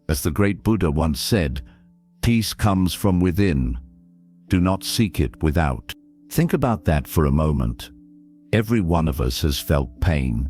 As the great Buddha once said, peace comes from within. Do not seek it without. Think about that for a moment. Every one of us has felt pain.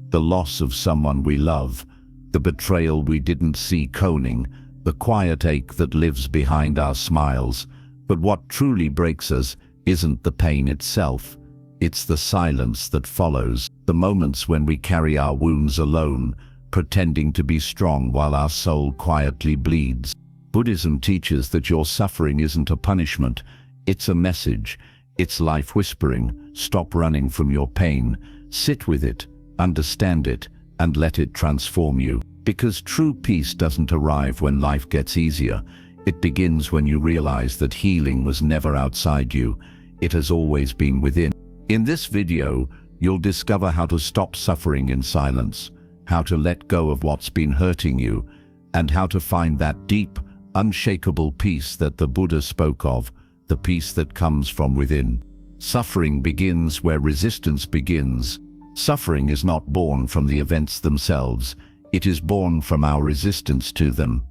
The loss of someone we love, the betrayal we didn't see coming, the quiet ache that lives behind our smiles. But what truly breaks us isn't the pain itself. It's the silence that follows, the moments when we carry our wounds alone, pretending to be strong while our soul quietly bleeds. Buddhism teaches that your suffering isn't a punishment, it's a message. It's life whispering, stop running from your pain, sit with it, understand it, and let it transform you. Because true peace doesn't arrive when life gets easier. It begins when you realize that healing was never outside you. It has always been within. In this video, you'll discover how to stop suffering in silence, how to let go of what's been hurting you, and how to find that deep, unshakable peace that the Buddha spoke of, the peace that comes from within. Suffering begins where resistance begins. Suffering is not born from the events themselves, it is born from our resistance to them.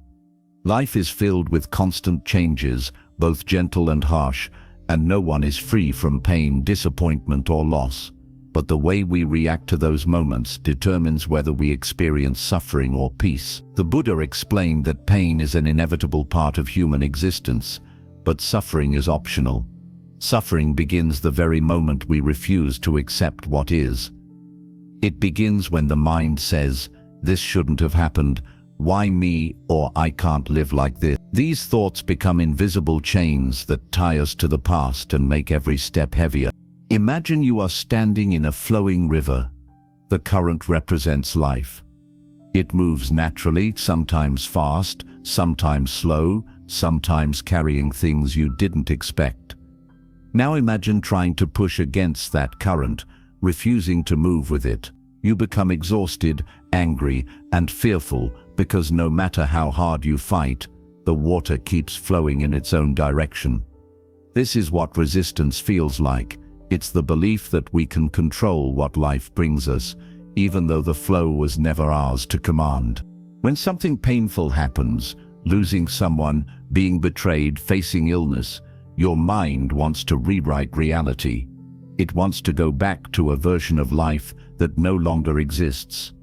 Life is filled with constant changes, both gentle and harsh, and no one is free from pain, disappointment, or loss. But the way we react to those moments determines whether we experience suffering or peace. The Buddha explained that pain is an inevitable part of human existence, but suffering is optional. Suffering begins the very moment we refuse to accept what is. It begins when the mind says, "This shouldn't have happened, why me?" or "I can't live like this." These thoughts become invisible chains that tie us to the past and make every step heavier. Imagine you are standing in a flowing river. The current represents life. It moves naturally, sometimes fast, sometimes slow, sometimes carrying things you didn't expect. Now imagine trying to push against that current, refusing to move with it. You become exhausted, angry, and fearful because no matter how hard you fight, the water keeps flowing in its own direction. This is what resistance feels like. It's the belief that we can control what life brings us, even though the flow was never ours to command. When something painful happens, losing someone, being betrayed, facing illness, your mind wants to rewrite reality. It wants to go back to a version of life that no longer exists.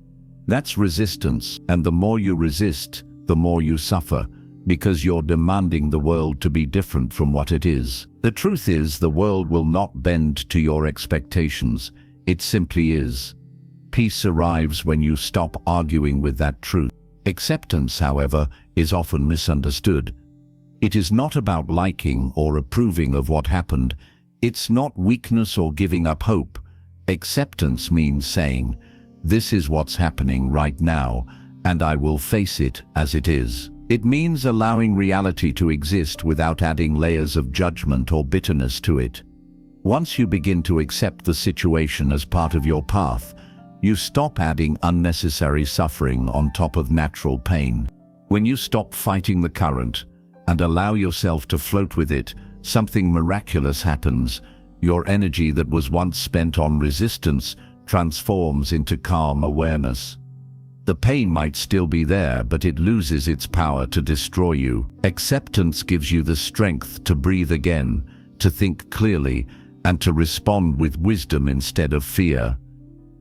That's resistance, and the more you resist, the more you suffer, because you're demanding the world to be different from what it is. The truth is, the world will not bend to your expectations. It simply is. Peace arrives when you stop arguing with that truth. Acceptance, however, is often misunderstood. It is not about liking or approving of what happened. It's not weakness or giving up hope. Acceptance means saying, "This is what's happening right now, and I will face it as it is." It means allowing reality to exist without adding layers of judgment or bitterness to it. Once you begin to accept the situation as part of your path, you stop adding unnecessary suffering on top of natural pain. When you stop fighting the current and allow yourself to float with it, something miraculous happens. Your energy that was once spent on resistance transforms into calm awareness. The pain might still be there, but it loses its power to destroy you. Acceptance gives you the strength to breathe again, to think clearly, and to respond with wisdom instead of fear.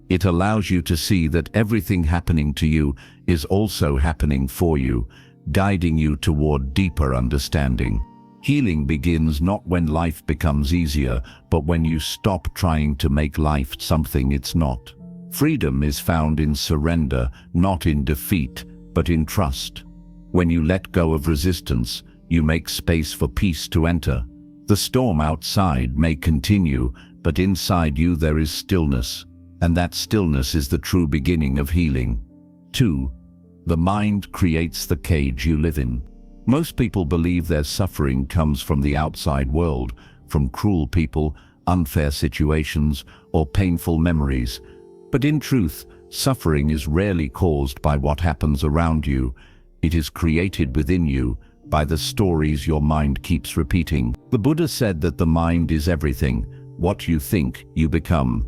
It allows you to see that everything happening to you is also happening for you, guiding you toward deeper understanding. Healing begins not when life becomes easier, but when you stop trying to make life something it's not. Freedom is found in surrender, not in defeat, but in trust. When you let go of resistance, you make space for peace to enter. The storm outside may continue, but inside you there is stillness, and that stillness is the true beginning of healing. 2. The mind creates the cage you live in. Most people believe their suffering comes from the outside world, from cruel people, unfair situations, or painful memories. But in truth, suffering is rarely caused by what happens around you. It is created within you by the stories your mind keeps repeating. The Buddha said that the mind is everything. What you think, you become.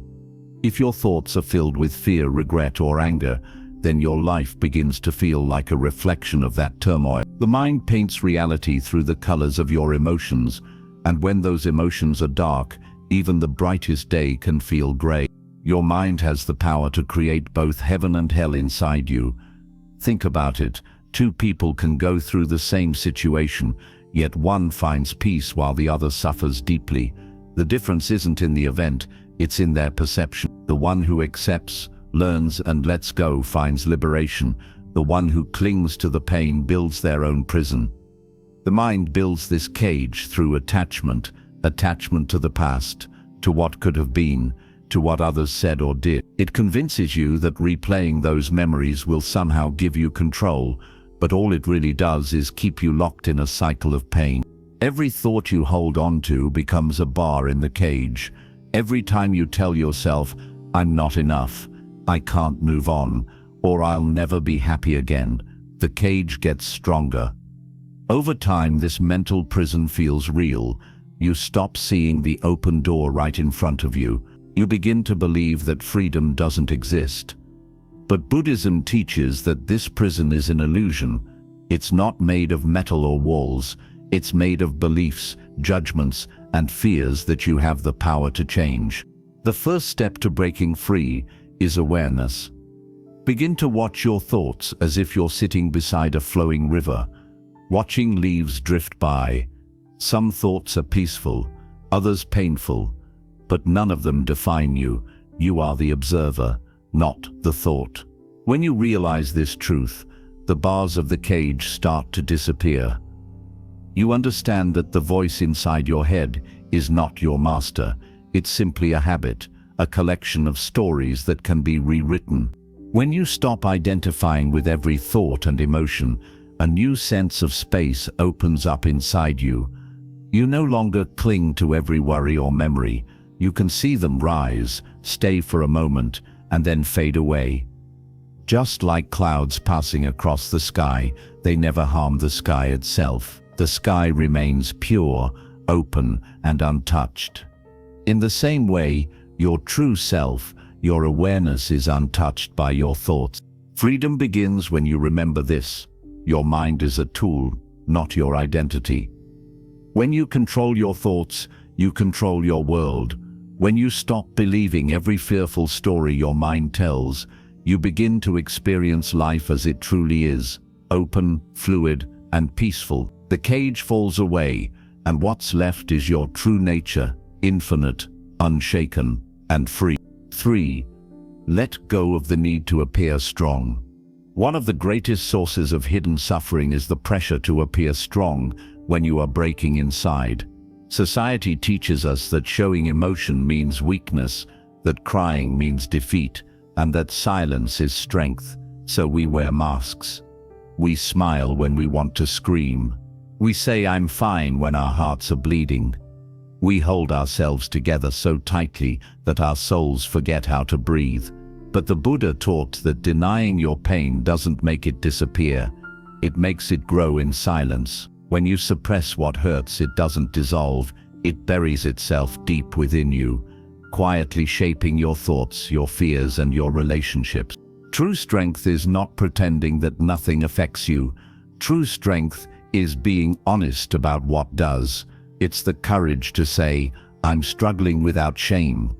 If your thoughts are filled with fear, regret, or anger, then your life begins to feel like a reflection of that turmoil. The mind paints reality through the colors of your emotions, and when those emotions are dark, even the brightest day can feel gray. Your mind has the power to create both heaven and hell inside you. Think about it. Two people can go through the same situation, yet one finds peace while the other suffers deeply. The difference isn't in the event, it's in their perception. The one who accepts, learns, and lets go finds liberation. The one who clings to the pain builds their own prison. The mind builds this cage through attachment to the past, to what could have been, to what others said or did. It convinces you that replaying those memories will somehow give you control, but all it really does is keep you locked in a cycle of pain. Every thought you hold on to becomes a bar in the cage. Every time you tell yourself, "I'm not enough, I can't move on," or "I'll never be happy again," the cage gets stronger. Over time, this mental prison feels real. You stop seeing the open door right in front of you. You begin to believe that freedom doesn't exist. But Buddhism teaches that this prison is an illusion. It's not made of metal or walls. It's made of beliefs, judgments, and fears that you have the power to change. The first step to breaking free is awareness. Begin to watch your thoughts as if you're sitting beside a flowing river, watching leaves drift by. Some thoughts are peaceful, others painful, but none of them define you. You are the observer, not the thought. When you realize this truth, the bars of the cage start to disappear. You understand that the voice inside your head is not your master. It's simply a habit, a collection of stories that can be rewritten. When you stop identifying with every thought and emotion, a new sense of space opens up inside you. You no longer cling to every worry or memory. You can see them rise, stay for a moment, and then fade away. Just like clouds passing across the sky, they never harm the sky itself. The sky remains pure, open, and untouched. In the same way, your true self, your awareness, is untouched by your thoughts. Freedom begins when you remember this. Your mind is a tool, not your identity. When you control your thoughts, you control your world. When you stop believing every fearful story your mind tells, you begin to experience life as it truly is, open, fluid, and peaceful. The cage falls away, and what's left is your true nature, infinite, unshaken, and free. 3. Let go of the need to appear strong. One of the greatest sources of hidden suffering is the pressure to appear strong when you are breaking inside. Society teaches us that showing emotion means weakness, that crying means defeat, and that silence is strength, so we wear masks. We smile when we want to scream. We say "I'm fine" when our hearts are bleeding. We hold ourselves together so tightly that our souls forget how to breathe. But the Buddha taught that denying your pain doesn't make it disappear. It makes it grow in silence. When you suppress what hurts, it doesn't dissolve. It buries itself deep within you, quietly shaping your thoughts, your fears, and your relationships. True strength is not pretending that nothing affects you. True strength is being honest about what does. It's the courage to say, "I'm struggling," without shame.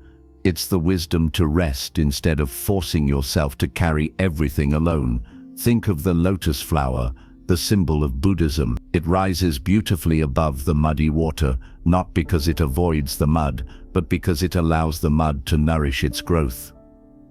It's the wisdom to rest instead of forcing yourself to carry everything alone. Think of the lotus flower, the symbol of Buddhism. It rises beautifully above the muddy water, not because it avoids the mud, but because it allows the mud to nourish its growth.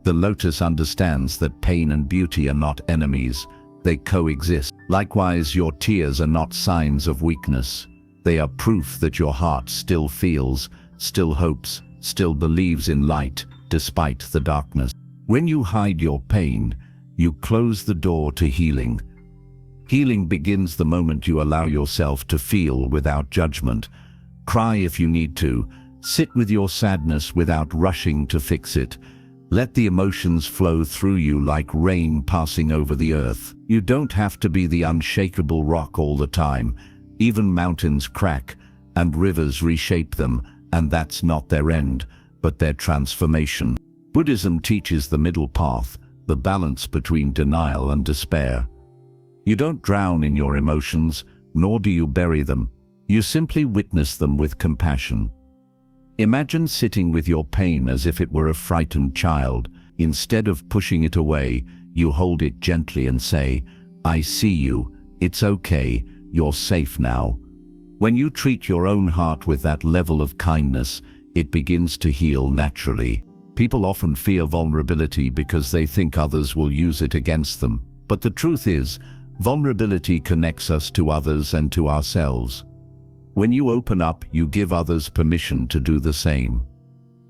The lotus understands that pain and beauty are not enemies. They coexist. Likewise, your tears are not signs of weakness. They are proof that your heart still feels, still hopes, still believes in light, despite the darkness. When you hide your pain, you close the door to healing. Healing begins the moment you allow yourself to feel without judgment. Cry if you need to. Sit with your sadness without rushing to fix it. Let the emotions flow through you like rain passing over the earth. You don't have to be the unshakable rock all the time. Even mountains crack, and rivers reshape them, and that's not their end, but their transformation. Buddhism teaches the middle path, the balance between denial and despair. You don't drown in your emotions, nor do you bury them. You simply witness them with compassion. Imagine sitting with your pain as if it were a frightened child. Instead of pushing it away, you hold it gently and say, "I see you, it's okay, you're safe now." When you treat your own heart with that level of kindness, it begins to heal naturally. People often fear vulnerability because they think others will use it against them. But the truth is, vulnerability connects us to others and to ourselves. When you open up, you give others permission to do the same.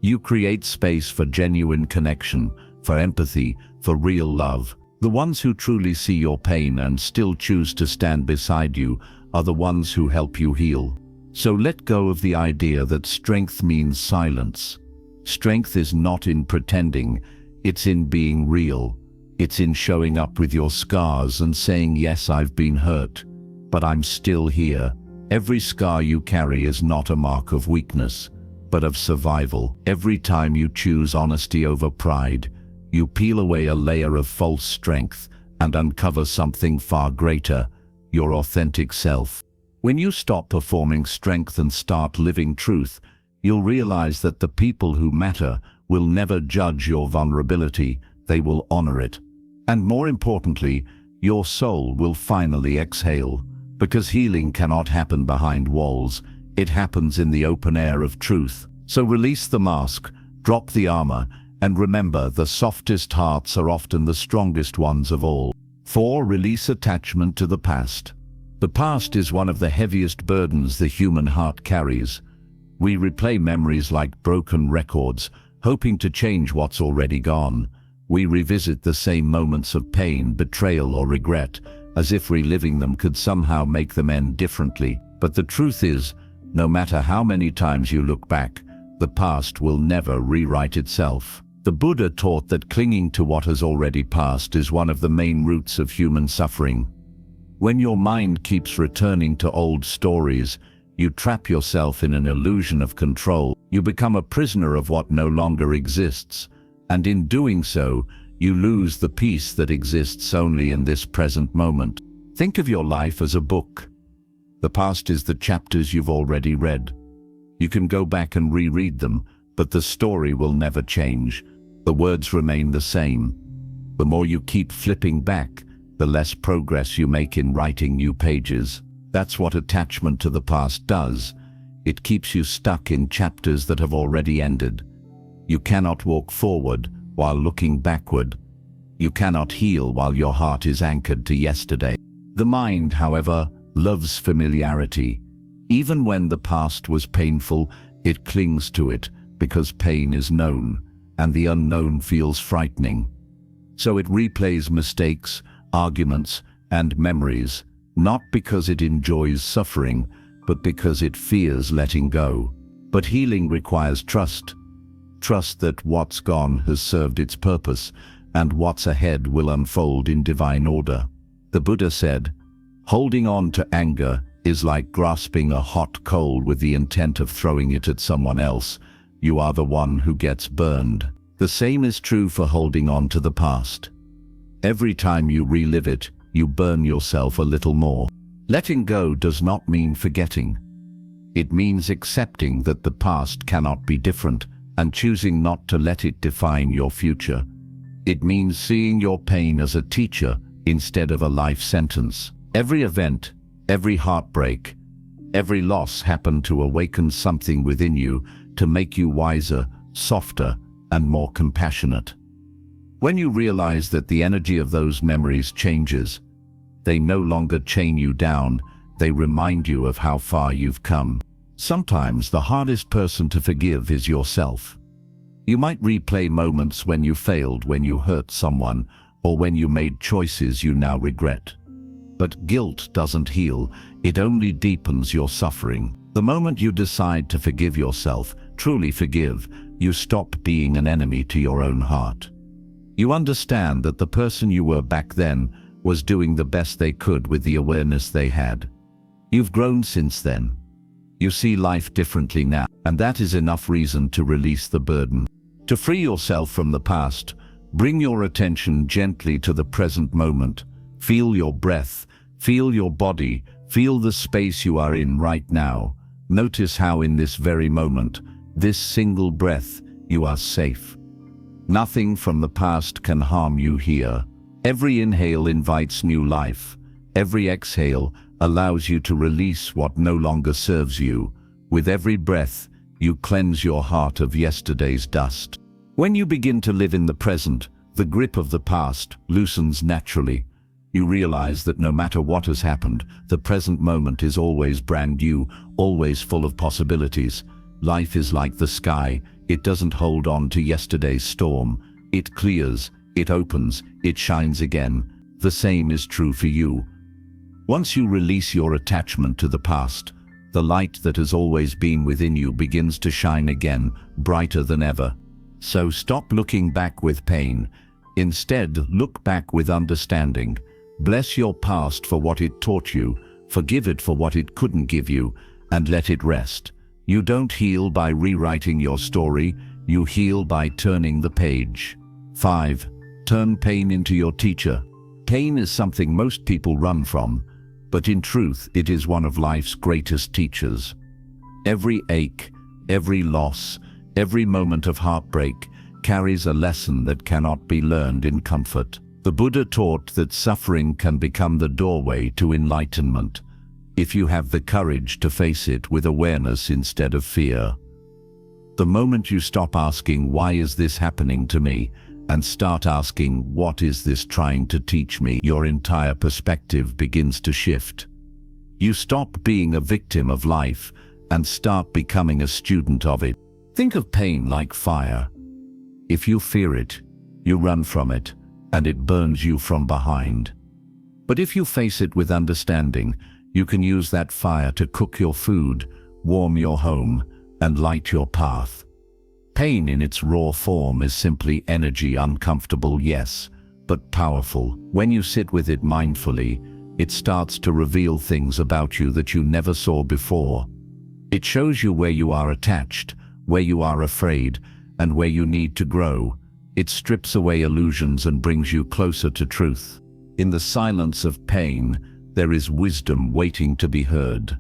You create space for genuine connection, for empathy, for real love. The ones who truly see your pain and still choose to stand beside you are the ones who help you heal. So let go of the idea that strength means silence. Strength is not in pretending, it's in being real. It's in showing up with your scars and saying, "Yes, I've been hurt, but I'm still here." Every scar you carry is not a mark of weakness, but of survival. Every time you choose honesty over pride, you peel away a layer of false strength and uncover something far greater, your authentic self. When you stop performing strength and start living truth, you'll realize that the people who matter will never judge your vulnerability, they will honor it. And more importantly, your soul will finally exhale, because healing cannot happen behind walls, it happens in the open air of truth. So release the mask, drop the armor, and remember, the softest hearts are often the strongest ones of all. 4. Release attachment to the past. The past is one of the heaviest burdens the human heart carries. We replay memories like broken records, hoping to change what's already gone. We revisit the same moments of pain, betrayal, or regret, as if reliving them could somehow make them end differently. But the truth is, no matter how many times you look back, the past will never rewrite itself. The Buddha taught that clinging to what has already passed is one of the main roots of human suffering. When your mind keeps returning to old stories, you trap yourself in an illusion of control. You become a prisoner of what no longer exists, and in doing so, you lose the peace that exists only in this present moment. Think of your life as a book. The past is the chapters you've already read. You can go back and reread them, but the story will never change. The words remain the same. The more you keep flipping back, the less progress you make in writing new pages. That's what attachment to the past does. It keeps you stuck in chapters that have already ended. You cannot walk forward while looking backward. You cannot heal while your heart is anchored to yesterday. The mind, however, loves familiarity. Even when the past was painful, it clings to it because pain is known, and the unknown feels frightening. So it replays mistakes, arguments, and memories, not because it enjoys suffering, but because it fears letting go. But healing requires trust. Trust that what's gone has served its purpose, and what's ahead will unfold in divine order. The Buddha said, "Holding on to anger is like grasping a hot coal with the intent of throwing it at someone else. You are the one who gets burned." The same is true for holding on to the past. Every time you relive it, you burn yourself a little more. Letting go does not mean forgetting. It means accepting that the past cannot be different and choosing not to let it define your future. It means seeing your pain as a teacher instead of a life sentence. Every event, every heartbreak, every loss happened to awaken something within you, to make you wiser, softer, and more compassionate. When you realize that the energy of those memories changes, they no longer chain you down, they remind you of how far you've come. Sometimes the hardest person to forgive is yourself. You might replay moments when you failed, when you hurt someone, or when you made choices you now regret. But guilt doesn't heal, it only deepens your suffering. The moment you decide to forgive yourself, truly forgive, you stop being an enemy to your own heart. You understand that the person you were back then was doing the best they could with the awareness they had. You've grown since then. You see life differently now, and that is enough reason to release the burden. To free yourself from the past, Bring your attention gently to the present moment. Feel your breath, feel your body, feel the space you are in right now. Notice how in this very moment, this single breath, you are safe. Nothing from the past can harm you here. Every inhale invites new life. Every exhale allows you to release what no longer serves you. With every breath, you cleanse your heart of yesterday's dust. When you begin to live in the present, the grip of the past loosens naturally. You realize that no matter what has happened, the present moment is always brand new, always full of possibilities. Life is like the sky. It doesn't hold on to yesterday's storm. It clears, it opens, it shines again. The same is true for you. Once you release your attachment to the past, the light that has always been within you begins to shine again, brighter than ever. So stop looking back with pain. Instead, look back with understanding. Bless your past for what it taught you, forgive it for what it couldn't give you, and let it rest. You don't heal by rewriting your story, you heal by turning the page. 5. Turn pain into your teacher. Pain is something most people run from, but in truth, it is one of life's greatest teachers. Every ache, every loss, every moment of heartbreak carries a lesson that cannot be learned in comfort. The Buddha taught that suffering can become the doorway to enlightenment, if you have the courage to face it with awareness instead of fear. The moment you stop asking, "Why is this happening to me?" and start asking, "What is this trying to teach me?" your entire perspective begins to shift. You stop being a victim of life and start becoming a student of it. Think of pain like fire. If you fear it, you run from it, and it burns you from behind. But if you face it with understanding, you can use that fire to cook your food, warm your home, and light your path. Pain in its raw form is simply energy, uncomfortable, yes, but powerful. When you sit with it mindfully, it starts to reveal things about you that you never saw before. It shows you where you are attached, where you are afraid, and where you need to grow. It strips away illusions and brings you closer to truth. In the silence of pain, there is wisdom waiting to be heard.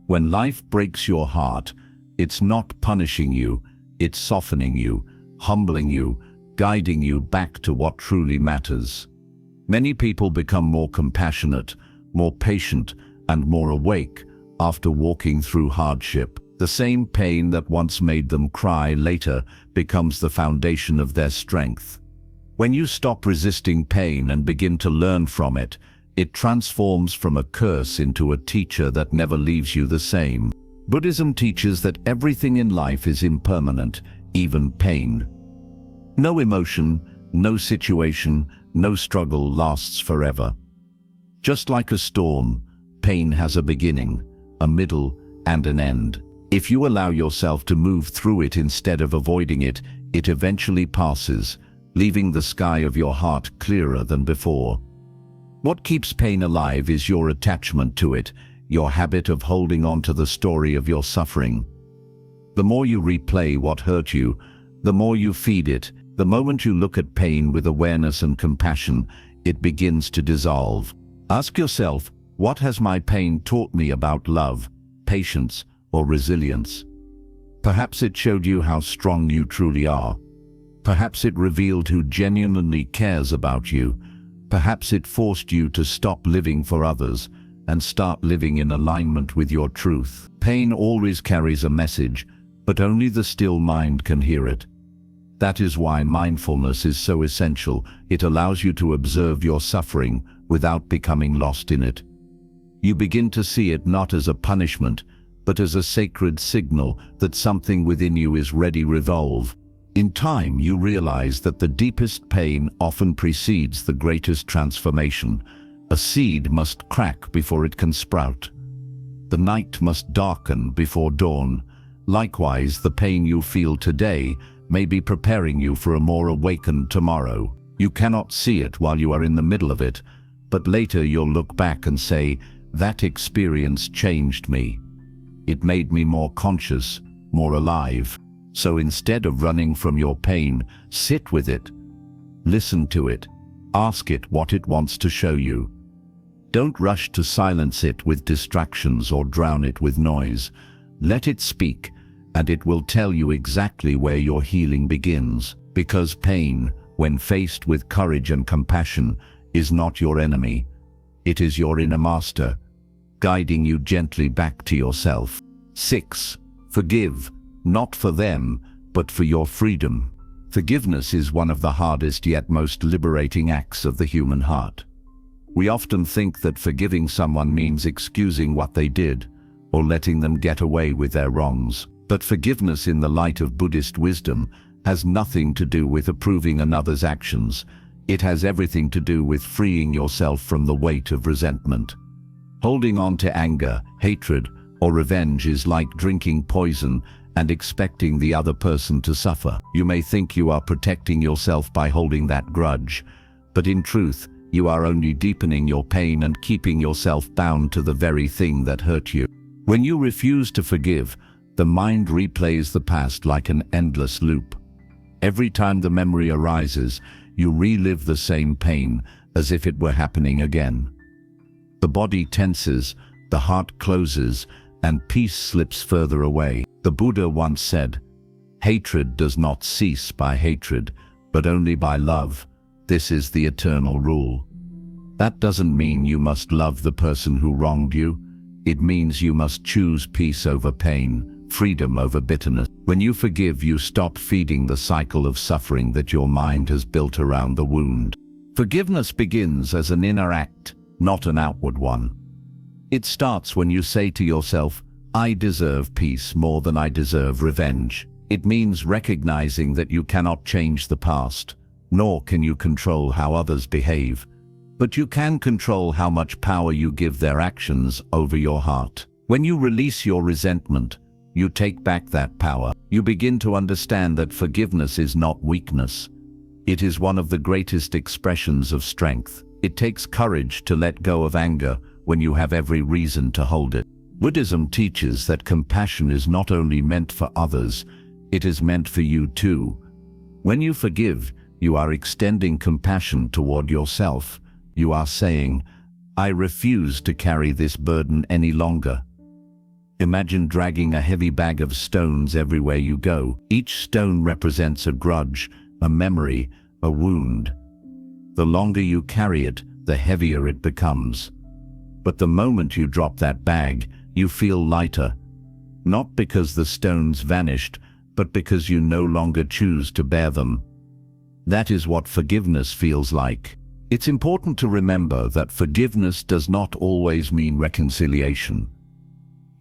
When life breaks your heart, it's not punishing you, it's softening you, humbling you, guiding you back to what truly matters. Many people become more compassionate, more patient, and more awake after walking through hardship. The same pain that once made them cry later becomes the foundation of their strength. When you stop resisting pain and begin to learn from it, it transforms from a curse into a teacher that never leaves you the same. Buddhism teaches that everything in life is impermanent, even pain. No emotion, no situation, no struggle lasts forever. Just like a storm, pain has a beginning, a middle, and an end. If you allow yourself to move through it instead of avoiding it, it eventually passes, leaving the sky of your heart clearer than before. What keeps pain alive is your attachment to it, your habit of holding on to the story of your suffering. The more you replay what hurt you, the more you feed it. The moment you look at pain with awareness and compassion, it begins to dissolve. Ask yourself, what has my pain taught me about love, patience, or resilience? Perhaps it showed you how strong you truly are. Perhaps it revealed who genuinely cares about you. Perhaps it forced you to stop living for others and start living in alignment with your truth. Pain always carries a message, but only the still mind can hear it. That is why mindfulness is so essential. It allows you to observe your suffering without becoming lost in it. You begin to see it not as a punishment, but as a sacred signal that something within you is ready to revolve. In time, you realize that the deepest pain often precedes the greatest transformation. A seed must crack before it can sprout. The night must darken before dawn. Likewise, the pain you feel today may be preparing you for a more awakened tomorrow. You cannot see it while you are in the middle of it, but later you'll look back and say, "That experience changed me. It made me more conscious, more alive." So instead of running from your pain, sit with it. Listen to it. Ask it what it wants to show you. Don't rush to silence it with distractions or drown it with noise. Let it speak, and it will tell you exactly where your healing begins. Because pain, when faced with courage and compassion, is not your enemy. It is your inner master, guiding you gently back to yourself. 6. Forgive, not for them, but for your freedom. Forgiveness is one of the hardest yet most liberating acts of the human heart. We often think that forgiving someone means excusing what they did, or letting them get away with their wrongs. But forgiveness in the light of Buddhist wisdom has nothing to do with approving another's actions. It has everything to do with freeing yourself from the weight of resentment. Holding on to anger, hatred, or revenge is like drinking poison and expecting the other person to suffer. You may think you are protecting yourself by holding that grudge, but in truth, you are only deepening your pain and keeping yourself bound to the very thing that hurt you. When you refuse to forgive, the mind replays the past like an endless loop. Every time the memory arises, you relive the same pain as if it were happening again. The body tenses, the heart closes, and peace slips further away. The Buddha once said, "Hatred does not cease by hatred, but only by love. This is the eternal rule." That doesn't mean you must love the person who wronged you. It means you must choose peace over pain, freedom over bitterness. When you forgive, you stop feeding the cycle of suffering that your mind has built around the wound. Forgiveness begins as an inner act, not an outward one. It starts when you say to yourself, "I deserve peace more than I deserve revenge." It means recognizing that you cannot change the past, nor can you control how others behave, but you can control how much power you give their actions over your heart. When you release your resentment, you take back that power. You begin to understand that forgiveness is not weakness. It is one of the greatest expressions of strength. It takes courage to let go of anger when you have every reason to hold it. Buddhism teaches that compassion is not only meant for others, it is meant for you too. When you forgive, you are extending compassion toward yourself. You are saying, "I refuse to carry this burden any longer." Imagine dragging a heavy bag of stones everywhere you go. Each stone represents a grudge, a memory, a wound. The longer you carry it, the heavier it becomes. But the moment you drop that bag, you feel lighter. Not because the stones vanished, but because you no longer choose to bear them. That is what forgiveness feels like. It's important to remember that forgiveness does not always mean reconciliation.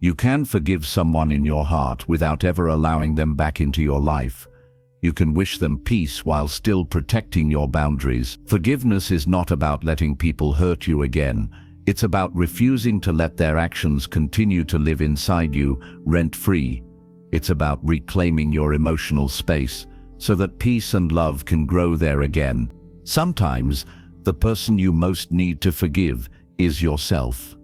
You can forgive someone in your heart without ever allowing them back into your life. You can wish them peace while still protecting your boundaries. Forgiveness is not about letting people hurt you again. It's about refusing to let their actions continue to live inside you, rent-free. It's about reclaiming your emotional space so that peace and love can grow there again. Sometimes, the person you most need to forgive is yourself.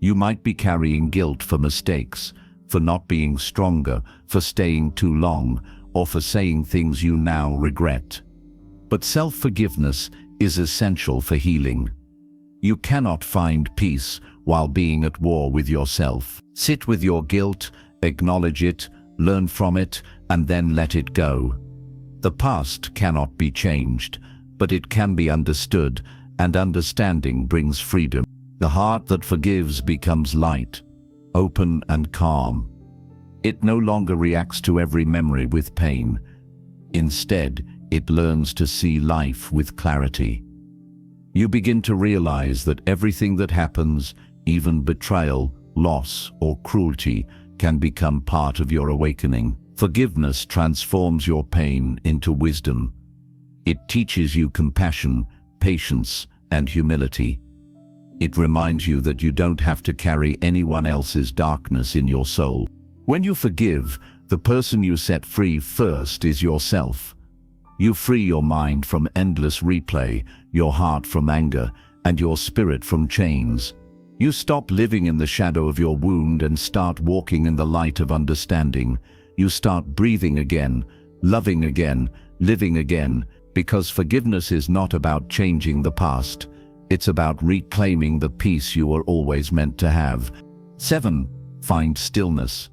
You might be carrying guilt for mistakes, for not being stronger, for staying too long, or for saying things you now regret. But self-forgiveness is essential for healing. You cannot find peace while being at war with yourself. Sit with your guilt, acknowledge it, learn from it, and then let it go. The past cannot be changed, but it can be understood, and understanding brings freedom. The heart that forgives becomes light, open and calm. It no longer reacts to every memory with pain. Instead, it learns to see life with clarity. You begin to realize that everything that happens, even betrayal, loss, or cruelty, can become part of your awakening. Forgiveness transforms your pain into wisdom. It teaches you compassion, patience, and humility. It reminds you that you don't have to carry anyone else's darkness in your soul. When you forgive, the person you set free first is yourself. You free your mind from endless replay, your heart from anger, and your spirit from chains. You stop living in the shadow of your wound and start walking in the light of understanding. You start breathing again, loving again, living again. Because forgiveness is not about changing the past. It's about reclaiming the peace you were always meant to have. 7. Find stillness.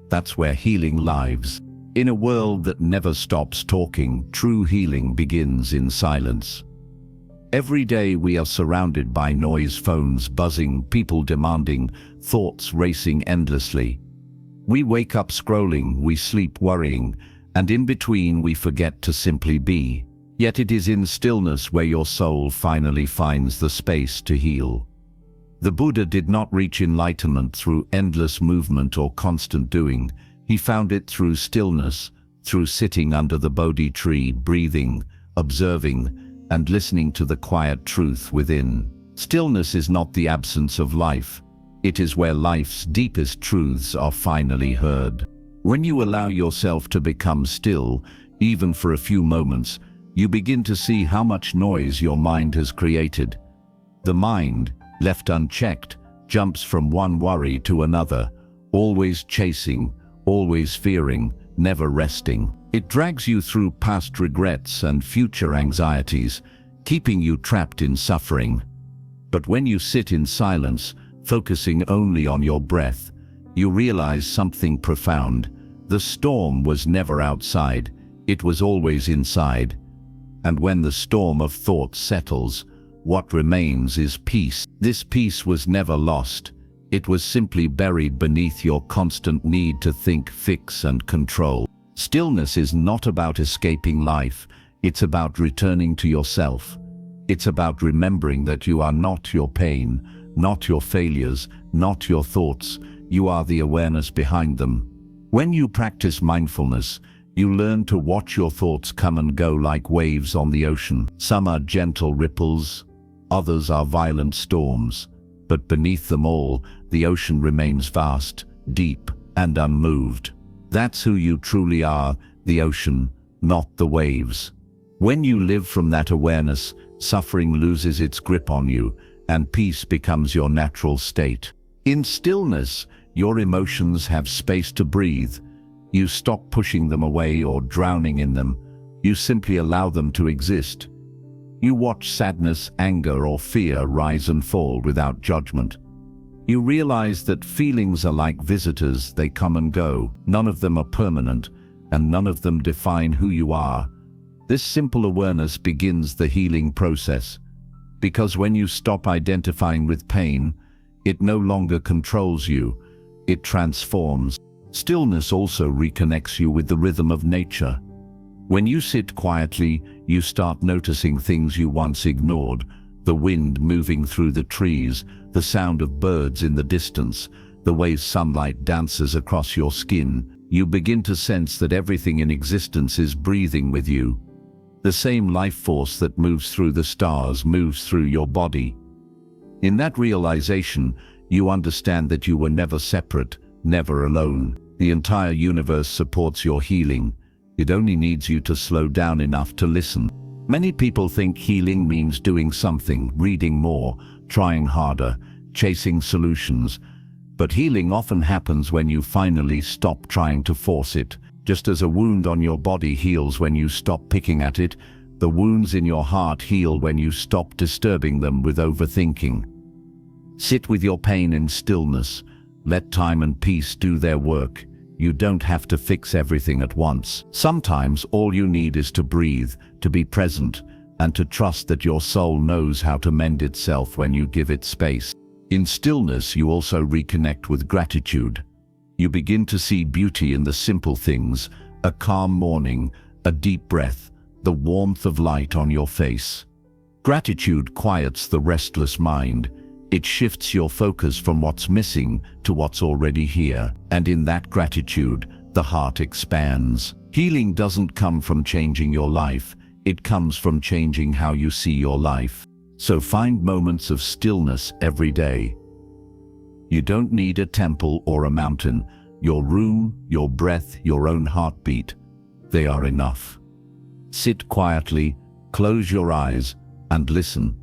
That's where healing lives. In a world that never stops talking, true healing begins in silence. Every day we are surrounded by noise, phones buzzing, people demanding, thoughts racing endlessly. We wake up scrolling, we sleep worrying, and in between we forget to simply be. Yet it is in stillness where your soul finally finds the space to heal. The Buddha did not reach enlightenment through endless movement or constant doing. He found it through stillness, through sitting under the Bodhi tree, breathing, observing, and listening to the quiet truth within. Stillness is not the absence of life. It is where life's deepest truths are finally heard. When you allow yourself to become still, even for a few moments, you begin to see how much noise your mind has created. The mind, left unchecked, jumps from one worry to another, always chasing, always fearing, never resting. It drags you through past regrets and future anxieties, keeping you trapped in suffering. But when you sit in silence, focusing only on your breath, you realize something profound. The storm was never outside, it was always inside. And when the storm of thought settles, what remains is peace. This peace was never lost. It was simply buried beneath your constant need to think, fix, and control. Stillness is not about escaping life. It's about returning to yourself. It's about remembering that you are not your pain, not your failures, not your thoughts. You are the awareness behind them. When you practice mindfulness, you learn to watch your thoughts come and go like waves on the ocean. Some are gentle ripples, others are violent storms. But beneath them all, the ocean remains vast, deep, and unmoved. That's who you truly are, the ocean, not the waves. When you live from that awareness, suffering loses its grip on you, and peace becomes your natural state. In stillness, your emotions have space to breathe. You stop pushing them away or drowning in them. You simply allow them to exist. You watch sadness, anger, or fear rise and fall without judgment. You realize that feelings are like visitors, they come and go. None of them are permanent, and none of them define who you are. This simple awareness begins the healing process. Because when you stop identifying with pain, it no longer controls you, it transforms. Stillness also reconnects you with the rhythm of nature. When you sit quietly, you start noticing things you once ignored. The wind moving through the trees, the sound of birds in the distance, the way sunlight dances across your skin. You begin to sense that everything in existence is breathing with you. The same life force that moves through the stars moves through your body. In that realization, you understand that you were never separate, never alone. The entire universe supports your healing. It only needs you to slow down enough to listen. Many people think healing means doing something, reading more, trying harder, chasing solutions. But healing often happens when you finally stop trying to force it. Just as a wound on your body heals when you stop picking at it, the wounds in your heart heal when you stop disturbing them with overthinking. Sit with your pain in stillness. Let time and peace do their work. You don't have to fix everything at once. Sometimes all you need is to breathe, to be present, and to trust that your soul knows how to mend itself when you give it space. In stillness, you also reconnect with gratitude. You begin to see beauty in the simple things, a calm morning, a deep breath, the warmth of light on your face. Gratitude quiets the restless mind. It shifts your focus from what's missing to what's already here. And in that gratitude, the heart expands. Healing doesn't come from changing your life. It comes from changing how you see your life. So find moments of stillness every day. You don't need a temple or a mountain. Your room, your breath, your own heartbeat, they are enough. Sit quietly, close your eyes, and listen.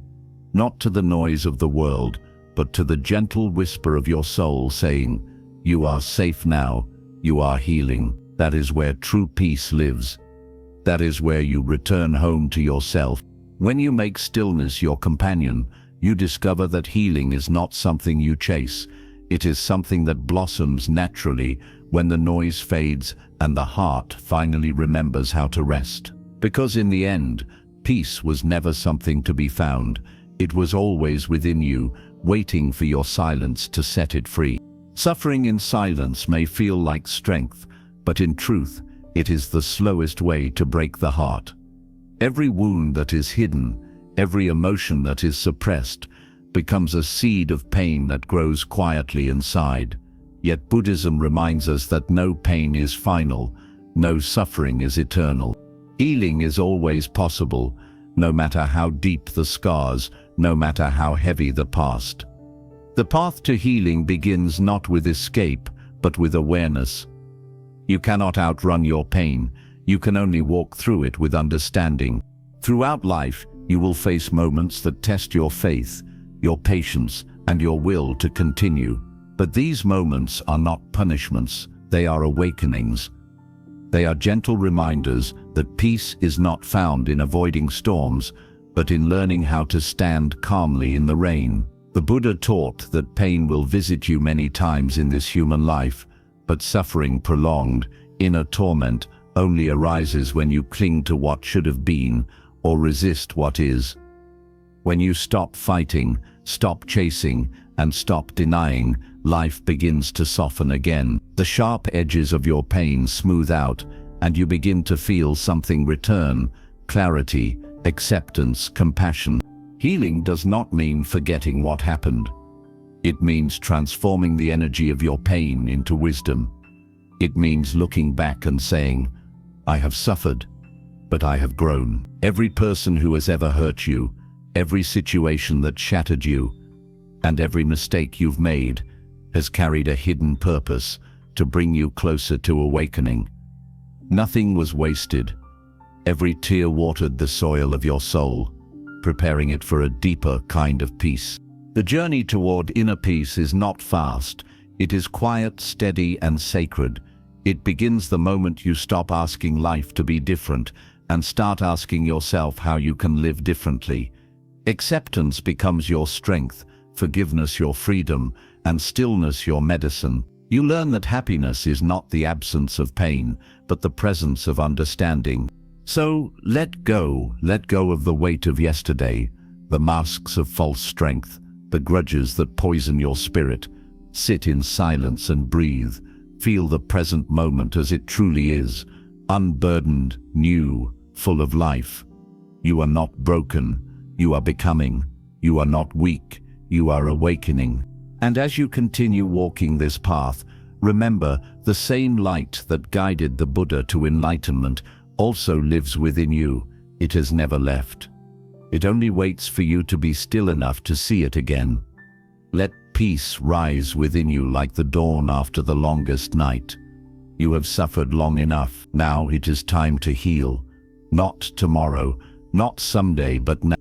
Not to the noise of the world, but to the gentle whisper of your soul saying, "You are safe now, you are healing." That is where true peace lives. That is where you return home to yourself. When you make stillness your companion, you discover that healing is not something you chase. It is something that blossoms naturally when the noise fades and the heart finally remembers how to rest. Because in the end, peace was never something to be found. It was always within you, waiting for your silence to set it free. Suffering in silence may feel like strength, but in truth, it is the slowest way to break the heart. Every wound that is hidden, every emotion that is suppressed, becomes a seed of pain that grows quietly inside. Yet Buddhism reminds us that no pain is final, no suffering is eternal. Healing is always possible, no matter how deep the scars, no matter how heavy the past. The path to healing begins not with escape, but with awareness. You cannot outrun your pain, you can only walk through it with understanding. Throughout life, you will face moments that test your faith, your patience, and your will to continue. But these moments are not punishments, they are awakenings. They are gentle reminders that peace is not found in avoiding storms, but in learning how to stand calmly in the rain. The Buddha taught that pain will visit you many times in this human life, but suffering, prolonged, inner torment, only arises when you cling to what should have been or resist what is. When you stop fighting, stop chasing, and stop denying, life begins to soften again. The sharp edges of your pain smooth out, and you begin to feel something return: clarity, acceptance, compassion. Healing does not mean forgetting what happened. It means transforming the energy of your pain into wisdom. It means looking back and saying, "I have suffered, but I have grown." Every person who has ever hurt you, every situation that shattered you, and every mistake you've made has carried a hidden purpose to bring you closer to awakening. Nothing was wasted. Every tear watered the soil of your soul, preparing it for a deeper kind of peace. The journey toward inner peace is not fast. It is quiet, steady, and sacred. It begins the moment you stop asking life to be different and start asking yourself how you can live differently. Acceptance becomes your strength, forgiveness your freedom, and stillness your medicine. You learn that happiness is not the absence of pain, but the presence of understanding. So let go of the weight of yesterday, the masks of false strength, the grudges that poison your spirit. Sit in silence and breathe. Feel the present moment as it truly is, unburdened, new, full of life. You are not broken, you are becoming. You are not weak, you are awakening. And as you continue walking this path, remember the same light that guided the Buddha to enlightenment also lives within you. It has never left. It only waits for you to be still enough to see it again. Let peace rise within you like the dawn after the longest night. You have suffered long enough. Now it is time to heal. Not tomorrow, not someday, but now.